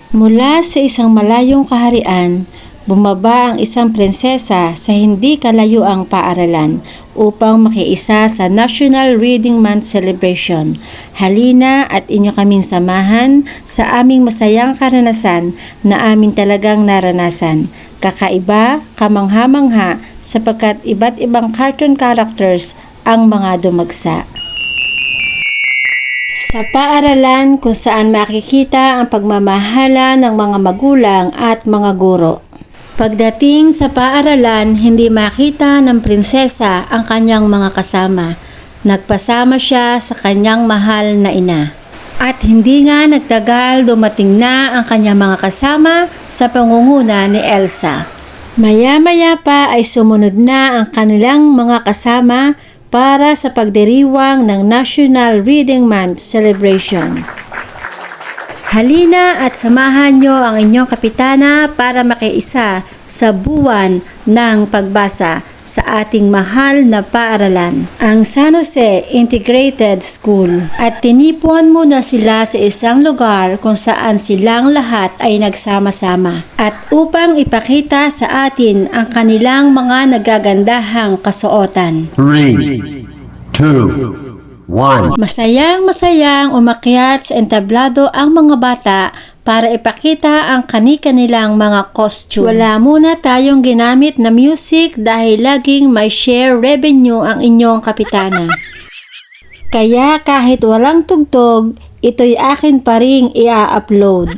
Mula sa isang malayong kaharian, bumaba ang isang prinsesa sa hindi kalayuang paaralan upang makiisa sa National Reading Month Celebration. Halina at inyo kaming samahan sa aming masayang karanasan na amin talagang naranasan. Kakaiba, kamangha-mangha sapagkat iba't ibang cartoon characters ang mga dumagsa. Sa paaralan kung saan makikita ang pagmamahala ng mga magulang at mga guro. Pagdating sa paaralan, hindi makita ng prinsesa ang kanyang mga kasama. Nagpasama siya sa kanyang mahal na ina. At hindi nga nagtagal, dumating na ang kanyang mga kasama sa pangunguna ni Elsa. Maya-maya pa ay sumunod na ang kanilang mga kasama para sa pagdiriwang ng National Reading Month Celebration. Halina at samahan nyo ang inyong kapitana para makiisa sa buwan ng pagbasa sa ating mahal na paaralan, ang San Jose Integrated School. At tinipon muna sila sa isang lugar kung saan silang lahat ay nagsama-sama. At upang ipakita sa atin ang kanilang mga nagagandahang kasuotan. 3, 2, 1. Masayang umakyat sa entablado ang mga bata para ipakita ang kani-kanilang mga costume. Wala muna tayong ginamit na music dahil laging may share revenue ang inyong kapitana. Kaya kahit walang tugtog, ito'y akin pa ring i-upload.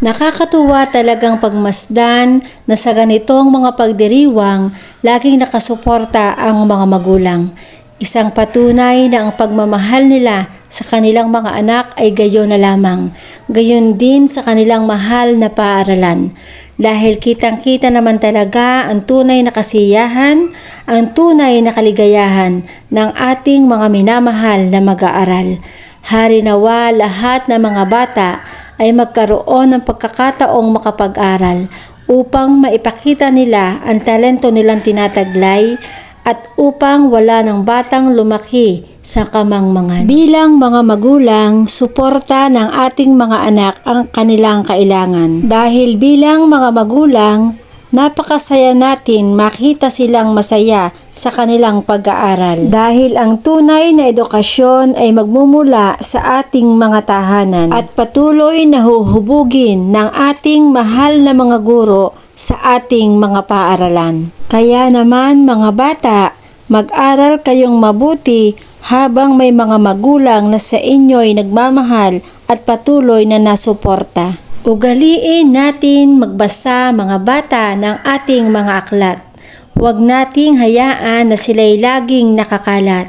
Nakakatuwa talagang pagmasdan na sa ganitong mga pagdiriwang, laging nakasuporta ang mga magulang. Isang patunay na ang pagmamahal nila sa kanilang mga anak ay gayon na lamang. Gayon din sa kanilang mahal na paaralan. Dahil kitang-kita naman talaga ang tunay na kasiyahan, ang tunay na kaligayahan ng ating mga minamahal na mag-aaral. Hari nawa lahat ng mga bata ay magkaroon ng pagkakataong makapag-aral upang maipakita nila ang talento nilang tinataglay at upang wala ng batang lumaki sa kamangmangan. Bilang mga magulang, suporta ng ating mga anak ang kanilang kailangan. Dahil bilang mga magulang, napakasaya natin makita silang masaya sa kanilang pag-aaral. Dahil ang tunay na edukasyon ay magmumula sa ating mga tahanan at patuloy na huhubugin ng ating mahal na mga guro sa ating mga paaralan. Kaya naman mga bata, mag-aral kayong mabuti habang may mga magulang na sa inyo'y nagmamahal at patuloy na nasuporta. Ugaliin natin magbasa mga bata ng ating mga aklat. Huwag nating hayaan na sila'y laging nakakalat.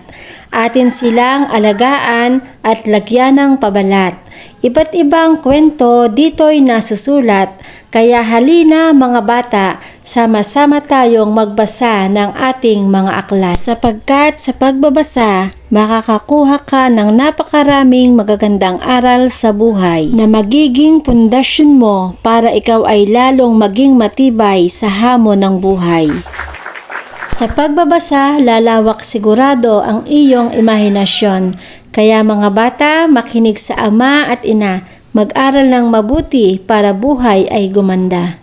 Atin silang alagaan at lagyan ng pabalat. Iba't ibang kwento dito'y nasusulat, kaya halina mga bata, sama-sama tayong magbasa ng ating mga aklat. Sapagkat sa pagbabasa, makakakuha ka ng napakaraming magagandang aral sa buhay na magiging pundasyon mo para ikaw ay lalong maging matibay sa hamon ng buhay. Sa pagbabasa, lalawak sigurado ang iyong imahinasyon. Kaya mga bata, makinig sa ama at ina, mag-aral ng mabuti para buhay ay gumanda.